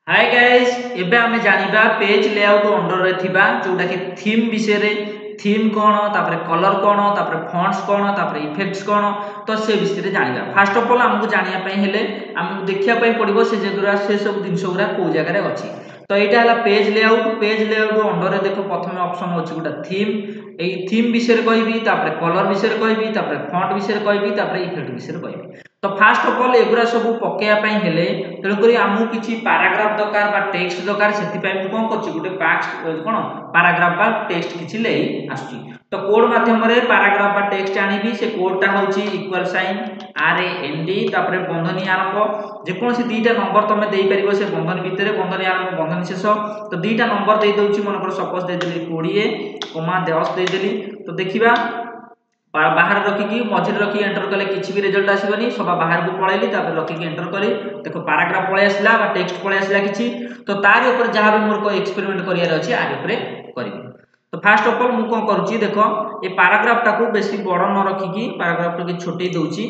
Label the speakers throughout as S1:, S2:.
S1: Hi guys एबे आमे जानिबा page layout under रे थिबा जोटा कि थीम विषय रे थीम कोन तापर कलर कोन तापर फॉन्ट्स कोन तापर इफेक्ट्स कोन तो से विषय रे जानिबा। फर्स्ट ऑफ ऑल हमकु जानिया पई हेले हमकु देखिया पई पड़िबो से जगरा से सब दिन गुरा को जगह रे अछि। तो एटा हला पेज लेआउट अंडर रे देखो प्रथम ऑप्शन अछि गोटा थीम एई थीम विषय रे कहबी तापर कलर विषय रे कहबी तापर फॉन्ट विषय रे कहबी तापर इफेक्ट विषय रे कहबी। तो फास्ट ऑफ ऑल एगुरा सब पकेया पई हेले तेणु करी हमहु किछि पैराग्राफ दरकार बा टेक्स्ट दरकार सेति पई हम कोन करछि गुटे कोन पैराग्राफ बा टेक्स्ट किछि ले आछि। तो कोड माध्यम रे पैराग्राफ बा टेक्स्ट आनिबी से कोडटा होछि इक्वल साइन RAND तापर बंधनी आरंभ जे कोनसी दीटा नंबर तमे देई परिबो से बंधनी भितरे बंधनी आरंभ बंधनी शेष। तो दीटा नंबर देई दउछि मन कर सपोज दे देली 20 10 दे देली। तो देखिबा बाहर रखिकी मझे रखी एंटर कले किछि भी रिजल्ट आसीबनी सभा बाहर को पळैली तापर रखिकी एंटर कली देखो पैराग्राफ पळे आसला बा टेक्स्ट पळे आसला किछि। तो तारि ऊपर जहा भी मोर को एक्सपेरिमेंट करियार अछि आरि ऊपर करिबी। तो फास्ट ऑफ ऑल मु कोन करूची देखो ए पैराग्राफ टाको बेसी बड़ न रखिकी पैराग्राफ टाके छोटे दउची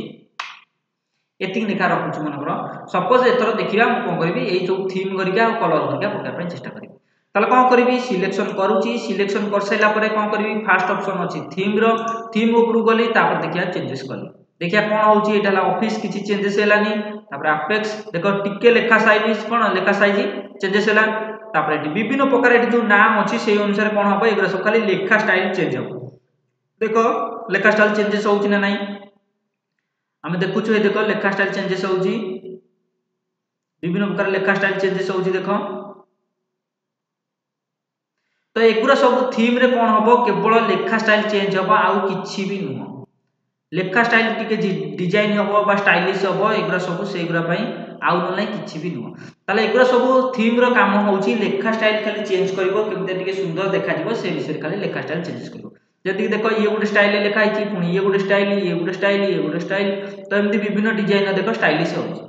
S1: एतिक लिखा रखुछु मन करो। सपोज एथरो देखिबा मु कोन करबी एई जो थीम करिका कलर करिका पका पय चेष्टा करबी। ताले कोन करबी सिलेक्शन करूची सिलेक्शन कर सैला परे कोन करबी फर्स्ट ऑप्शन अछि थीम ऊपर गली तापर देखिया चेंजेस कली देखिया कोन होची एटा ऑफिस किछि चेंजेस हेलानी तापर अपेक्स देखो टिके लेखा साइज कोन लेखा साइज चेंजेस हेला तापर एटी विभिन्न प्रकार एटी जो नाम अछि सेही अनुसार कोन हबो एगरा सब खाली लेखा स्टाइल चेंज हबो। देखो लेखा स्टाइल चेंजेस होउची ना नाही हम देखुछु ए देखो लेखा स्टाइल चेंजेस होउची विभिन्न प्रकार लेखा स्टाइल चेंजेस होउची देखो। तो एगुरा सब थीम रे कोन हबो केवल लेखा स्टाइल चेंज हबो आउ किछि भी नुह लेखा स्टाइल टिके डिजाइन हबो बा स्टाइलिश हबो एगुरा सब सेगुरा पई आउ न नै किछि भी नुह। ताले एगुरा सब थीम रो काम होउची लेखा स्टाइल खाली चेंज करबो केमते टिके सुंदर देखा जिवो से विषय खाली लेखा स्टाइल चेंजेस करबो। जति देखो ये गुटे स्टाइल लेखा आइछि पुनी ये गुटे स्टाइल ये गुटे स्टाइल ये गुटे स्टाइल तो एमती विभिन्न डिजाइन देखो स्टाइलिश होउची।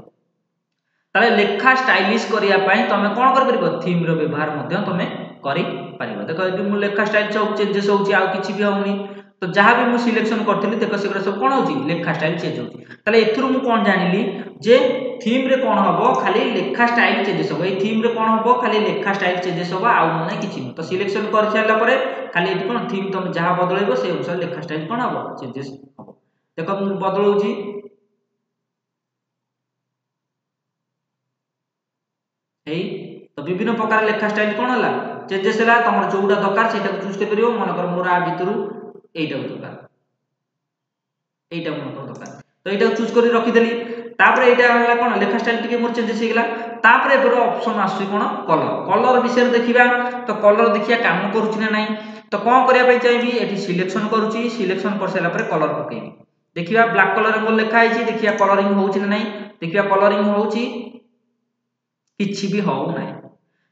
S1: ताले लेखा स्टाइलिश करिया पई तमे कोन कर परबो थीम रो व्यवहार मध्य तमे करि परिबो। देखो एटी मु लेखा स्टाइल सब चेंजेस होउची आ किछि भी होउनी तो जहां भी मु सिलेक्शन करथिली देखो सेगरा सब कोन होउची लेखा स्टाइल चेंज होउची। ताले एथुरु मु कोन जानिली जे थीम रे कोन हबो खाली लेखा स्टाइल चेंजेस हबो ए थीम रे कोन हबो खाली लेखा स्टाइल चेंजेस हबो आउ नै किछि न। तो सिलेक्शन कर छाला परे खाली एटी कोन थीम तमे जहां बदलैबो से अनुसार लेखा स्टाइल कोन हबो चेंजेस हबो। देखो मु बदलौची एई तो विभिन्न प्रकार लेखा स्टाइल कोन हला चेंजेस हला तमर जोउडा दरकार सेटा को चूज करियो मन कर मोर आ भितरु एटा को दरकार एटा मन कर दरकार तो एटा चूज करि रखि देली। तापर एटा हला कोन लेखा स्टाइल टिके मोर चेंजेस हे गेला। तापर एबर ऑप्शन आसी कोन कलर विषय देखिबा तो कलर देखिया काम करूची ना नाही तो कोन करिया पई चाहिबी एठी सिलेक्शन करूची सिलेक्शन कर सैला परे कलर पकेबी देखिबा ब्लैक कलर मोर लेखा आइची देखिया कलरिंग होउची ना नाही देखिया कलरिंग होउची किछि भी होउ नाही।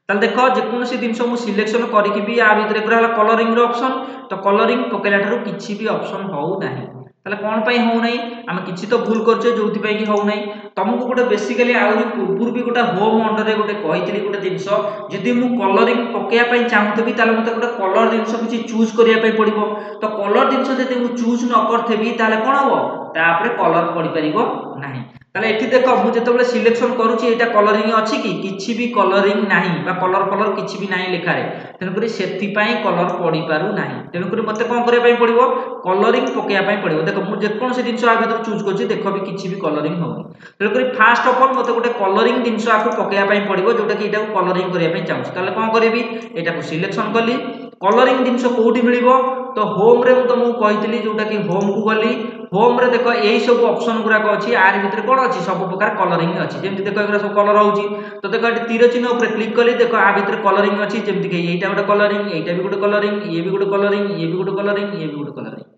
S1: ताल देखो जे कोनोसी दिन मु सिलेक्शन करिकि भी आ भितरे पुरा हला कलरिंग रो ऑप्शन तो कलरिंग पकेला थारु किछि भी ऑप्शन होउ नाही। ताले कोन पई होउ नाही हम किछि तो भूल करछे जोथि पई कि होउ नाही तमको गोटे बेसिकली आउरी पूर्व भी गोटे होम अंडर रे गोटे कहितली गोटे दिनसो जदि मु कलरिंग पकेया पई चाहूतबी ताले मते गोटे कलर दिनसो किछि चूज करिया पई पड़िबो। तो कलर दिनसो जदि मु चूज न करथेबी ताले कोन हबो तापरे कलर पड़ी परिबो नाही। ताले एठी देखो मु जेतबेले सिलेक्शन करूची एटा कलरिंग अछि कि किछि भी कलरिंग नाही बा कलर किछि भी नाही लेखा रे तेनु करी सेति पई कलर पड़ी पारु नाही तेनु करी मते कोन करे पई पड़िबो कलरिंग पकेया पई पड़िबो। देखो मु जे कोन से दिनसो आ भीतर चूज करछि देखो भी किछि भी कलरिंग होउनी तेनु करी फास्ट ऑफ ऑल मते गोटे कलरिंग दिनसो आकु पकेया पई पड़िबो जोटा कि एटा कलरिंग करिया पई चाहूछि। ताले कोन करबी एटा को सिलेक्शन कली कलरिंग दिनसो कोउठी मिलिबो तो होम रे मु तमु कहितली जोटा कि होम को गली होम रे देखो एई सब ऑप्शन गुरा को अछि आर भीतर कोन अछि सब प्रकार कलरिंग अछि जेमति देखो एकरा सब कलर होउची तो देखो एटी तीर चिन्ह ऊपर क्लिक कली देखो आ भीतर कलरिंग अछि जेमति कि एटा गोटे कलरिंग एटा भी गोटे कलरिंग ये भी गोटे कलरिंग ये भी गोटे कलरिंग ये भी गोटे कलरिंग।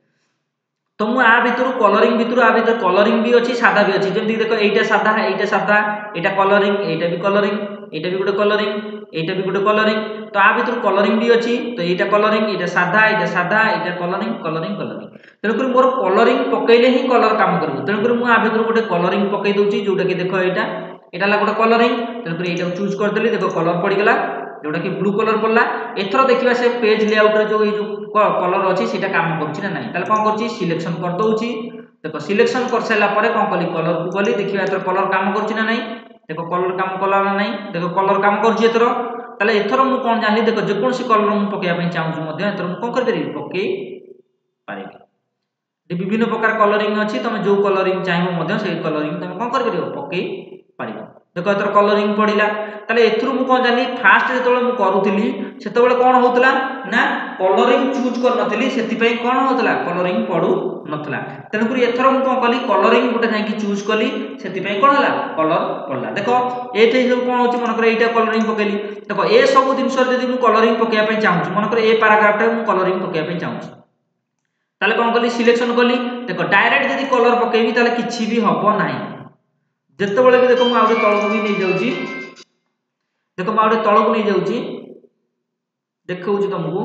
S1: तो मु आ भीतर कलरिंग भीतर आ भीतर कलरिंग भी अछि सादा भी अछि जेमति देखो एटा सादा एटा कलरिंग एटा भी कलरिंग एटा भी गोटे कलरिंग एटा भी गोटे कलरिंग तो आ भीतर कलरिंग भी अछि तो एटा कलरिंग एटा सादा एटा कलरिंग कलरिंग कलरिंग तेनु कर मोर कलरिंग पकेले ही कलर काम करबो तेनु कर मु आ भीतर गोटे कलरिंग पके दोची जोटा कि देखो एटा ला गोटे कलरिंग तेनु कर एटा चूज कर देली देखो कलर पड़ी गेला जोटा कि ब्लू कलर पड़ला। एथरो देखिबा से पेज लेआउट रे जो कलर अछि सेटा काम करछि ना नाही ताले कोन करछि सिलेक्शन कर दोउची देखो सिलेक्शन कर सैला परे कोन कली कलर को गली देखिबा एथरो कलर काम करछि ना नाही देख कलर काम कला ना नहीं देख कलर काम कर एथर ताले एथर मु कोन जानि देख जे कोनसी कलर मु पकेया पई चाहूछु मध्ये एथर मु कोन कर परिबी पके पारिबी विभिन्न प्रकार कलरिंग अछि तुम जो कलरिंग चाहिबो मध्ये से कलरिंग तुम कोन कर परिबो पके पारिबो देख एथर कलरिंग पडिला ताले एथरु मु कोन जानि फास्ट जेतबेले मु करूथिली सेतबेले कोन होतला ना कलरिंग चूज कर नथिली सेति पई कोन होतला कलरिंग पडु नथला तने करी एथर मु कोन कली कलरिंग गुटे जाई कि चूज कली सेति पई कोन होला कलर पडला देखो एते जो कोन होची मन करे एटा कलरिंग पकेली देखो ए सब दिनस जदी मु कलरिंग पकेया पई चाहूछु मन करे ए पैराग्राफ टा मु कलरिंग पकेया पई चाहूछु ताले कोन कली सिलेक्शन कली देखो डायरेक्ट जदी कलर पकेबी ताले किछि भी हबो नाही जेतेबेले भी देखो मु आउटे तळको भी नै जाउची देखो मु आउटे तळको नै जाउची देखौची तुमको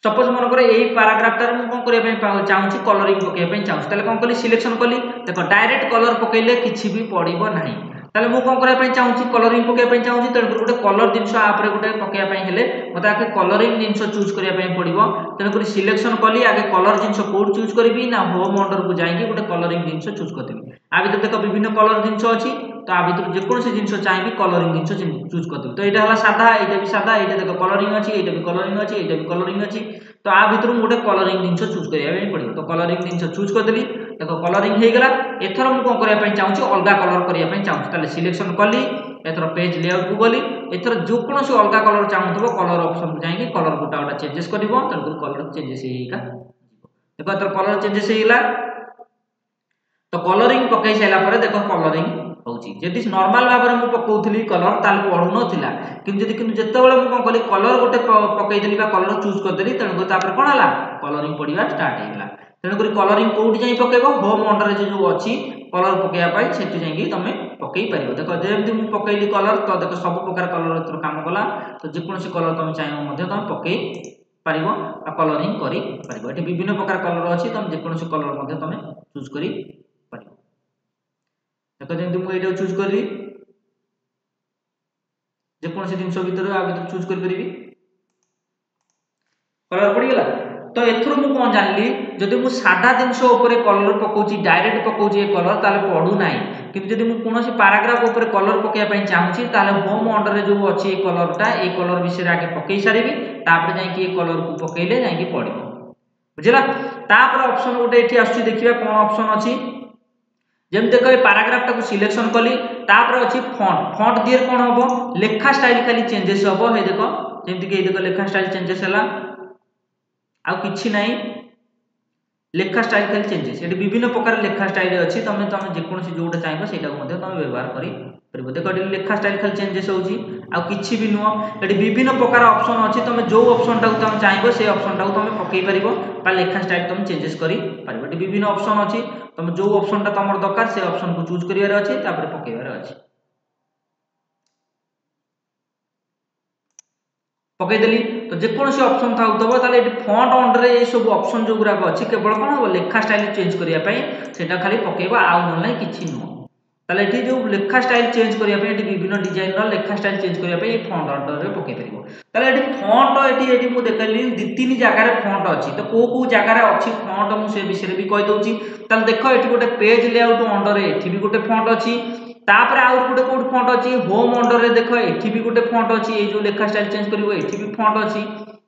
S1: सपोज मन करे एई पैराग्राफ टार मु कोन करिया पई चाहूची कलरिंग पकेया पई चाहूची ताले कोन कली सिलेक्शन कली देखो डायरेक्ट कलर पकेले किछि भी पडिबो नाही ताले मु कोन करिया पई चाहूची कलरिंग पकेया पई चाहूची तण गुटे कलर जिंस आप रे गुटे पकेया पई हेले मते आके कलरिंग जिंस चूज करिया पई पडिबो तण करी सिलेक्शन कली आगे कलर जिंस कोड चूज करबी ना होम ऑर्डर को जाईकी गुटे कलरिंग जिंस चूज करदेबी आ भीतर देखो विभिन्न कलर जिंस अछि तो आ भीतर जे कोनसे जिंस चाहिबी कलरिंग जिंस चूज करदेबी तो एटा हला सादा एटा भी सादा एटा देखो कलरिंग अछि एटा भी कलरिंग अछि एटा भी कलरिंग अछि तो आ भीतर गुटे कलरिंग जिंस चूज करिया पई पडिबो तो कलरिंग जिंस चूज करदेली देखो कलरिंग हे गेला एथर मु कोन करिया पई चाहूची अलगा कलर करिया पई चाहूची ताले सिलेक्शन कली एथर पेज लेआउट को गली एथर जो कोनसे अलगा कलर चाहूथबो कलर ऑप्शन को जाईकी कलर गोटा गोटा चेंजेस करबो तन कलर चेंजेस हेका देखो एथर कलर चेंजेस हेला तो कलरिंग पकई साइला परे देखो कलरिंग होउची जदि नॉर्मल भाबरे मु पकोउथली कलर ताल पडु नथिला किंतु जेतेबेले मु कोन कली कलर गोटे पकई देली बा कलर चूज कर देली तन तापर कोन हला कलरिंग पडिबा स्टार्ट हे गेला तन करी कलरिंग कोउटी जाई पकेबो होम ऑर्डर जो अछि कलर पकेया पाई सेठी जाई तमे पकई परिबो देखो जेमति मु पकईली कलर तो देखो सब प्रकार कलर एथर काम कला तो जे कोनसी कलर तमे चाहिबो मध्ये तमे पकई परिबो आ कलरिंग करी परिबो एठी विभिन्न प्रकार कलर अछि तमे जे कोनसी कलर मध्ये तमे चूज करी परिबो देखो जेमति मु एटा चूज करी जे कोनसी जिंस भीतर आ भीतर चूज करी परिबी कलर पड़ी गेला तो एथरो मु कोन जानली जदि मु सादा जिंस ऊपर कलर पकोची डायरेक्ट पकोची ए कलर ताले पडू नाही किंतु जदि मु कोनोसी पैराग्राफ ऊपर कलर पकेया पई चाहूची ताले होम ऑर्डर रे जो अछि ए कलरटा ए कलर विषय आगे पकई सारिबी तापर जाई कि ए कलर को पकईले जाई कि पडिबो बुझिला तापर ऑप्शन गोटे एठी आछी देखिबा कोन ऑप्शन अछि जेम देखो ए पैराग्राफ टाको सिलेक्शन कली तापर अछि फॉन्ट दियर कोन होबो लेखा स्टाइल खाली चेंजेस होबो हे देखो जेमति कि ए देखो लेखा स्टाइल चेंजेस हला आ किछि नाही लेखा स्टाइल खाली चेंजेस एटी विभिन्न प्रकार लेखा स्टाइल अछि तमे जे कोनसी जोटा चाहिबो सेटा को मध्ये तमे व्यवहार करी परबो देखो एटी लेखा स्टाइल खाली चेंजेस होउची आ किछि भी नुओ एटी विभिन्न प्रकार ऑप्शन अछि तमे जो ऑप्शन टाको तमे चाहिबो से ऑप्शन टाको तमे पकई परिबो बा लेखा स्टाइल तमे चेंजेस करी परिबो एटी विभिन्न ऑप्शन अछि तमे जो ऑप्शन टा तमर दरकार से ऑप्शन को चूज करियार अछि तापर पकईबार अछि पकई देली तो जे कोनसी ऑप्शन थाउतबो ताले एटी फॉन्ट अंडर ए सब ऑप्शन जो गुरा अछि केवल कोन हो लेखा स्टाइल चेंज करिया पई सेटा खाली पकेबा आ न किछि नो ताले एटी जो लेखा स्टाइल चेंज करिया पई एटी विभिन्न डिजाइन रो लेखा स्टाइल चेंज करिया पई फॉन्ट अंडर रे पकई परिबो ताले एटी फॉन्ट एटी मु देखली दि तीन जगह रे फॉन्ट अछि तो को जगह रे अछि फॉन्ट मु से विषय भी कहि दोची ताले देखो एटी गोटे पेज लेआउट अंडर रे एटी भी गोटे फॉन्ट अछि तापर आउर गोटे कोड फॉन्ट अछि होम अंडर रे देखो एठी भी गोटे फॉन्ट अछि ए जो लेखा स्टाइल चेंज करिवो एठी भी फॉन्ट अछि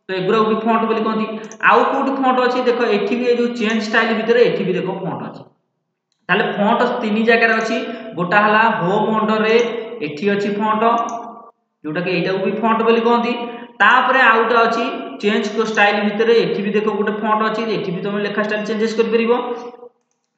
S1: तो एगुरा भी फॉन्ट बोली कहंती आउ कोड फॉन्ट अछि देखो एठी भी ए जो चेंज स्टाइल भीतर एठी भी देखो फॉन्ट अछि ताले फॉन्ट तीन जगह रे अछि गोटा हला होम अंडर रे एठी अछि फॉन्ट जोटा के एटा भी फॉन्ट बोली कहंती तापर आउटा अछि चेंज को स्टाइल भीतर एठी भी देखो गोटे फॉन्ट अछि एठी भी तुम लेखा स्टाइल चेंजेस कर परिबो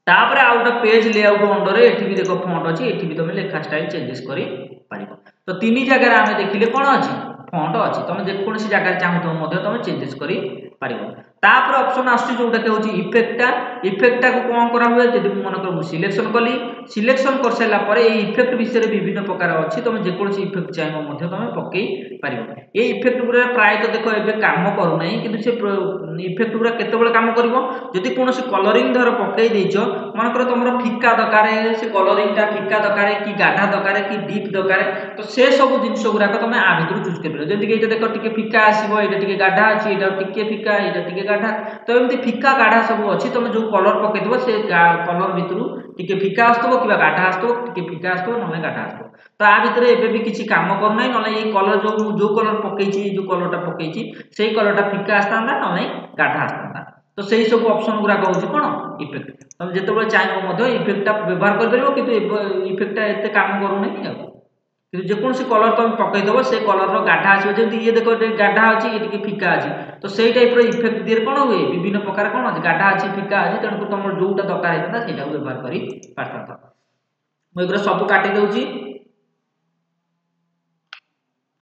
S1: तापर आउटा पेज लेआउट अंडर रे एठी भी देखो फॉन्ट अछि एठी भी तुम लेखा स्टाइल चेंजेस करी परिबो तो तीन जगह रे हमें देखिले कोन अछि फॉन्ट अछि तुम जे कोनसी जगह चाहतो मध्ये तुम चेंजेस करी परिबो तापर ऑप्शन आछि जोटा के होची इफेक्ट को कोन करा हुए जदि मन कर सिलेक्शन कली सिलेक्शन कर सला परे ए इफेक्ट विषय रे विभिन्न प्रकार अछि तुम जे कोनसी इफेक्ट चाहिबो मध्ये तुम पकई परिबो ए इफेक्ट गुरा प्राय तो देखो एबे काम करू नै किंतु से इफेक्ट गुरा केते बेले काम करिवो जदि कोनसी कलरिंग धर पकई देइछो मन कर तमरो फिक्का दकारे से कलरिंग ता फिक्का दकारे कि गाढ़ा दकारे कि डीप दकारे तो से सब जिंस गुरा को तुम आ भीतर चूज कर जदि कि देखो टिके फिक्का आसीबो एटा टिके गाढ़ा अछि एटा टिके फिक्का एटा टिके गाढ़ा तो एमती फिक्का गाढ़ा सब अछि तुम जो कलर पकई देबो से कलर भीतर टिके फिका आसुथबो किबा गाढ़ा आसुथबो टिके फिका आसुथबो नले गाढ़ा आसुथबो तो आ भितर एबे भी किछि काम कर नै नले ए कलर जो कलर पकेछि जो कलरटा पकेछि सेही कलरटा फिका आस्तांदा नले गाढ़ा आस्तांदा तो सेही सब ऑप्शन गुरा कहउछि कोन इफेक्ट तुम जेतेबेले चाहबो मध्य इफेक्टटा व्यवहार कर परिबो किंतु इफेक्टटा एते काम करू नै किंतु जेकोसी कलर तुम पकई दबो से कलर रो गाढ़ा आसीबो जेंति ये देखो गाढ़ा अछि ये टिके फिका अछि तो सेही टाइप रो इफेक्ट दियर कोन होय विभिन्न प्रकार कोन अछि गाढ़ा अछि फिका अछि तणको तुम जोटा दरकार हेता सेटा व्यवहार करि पारता मैं एगरा सब काटि दउची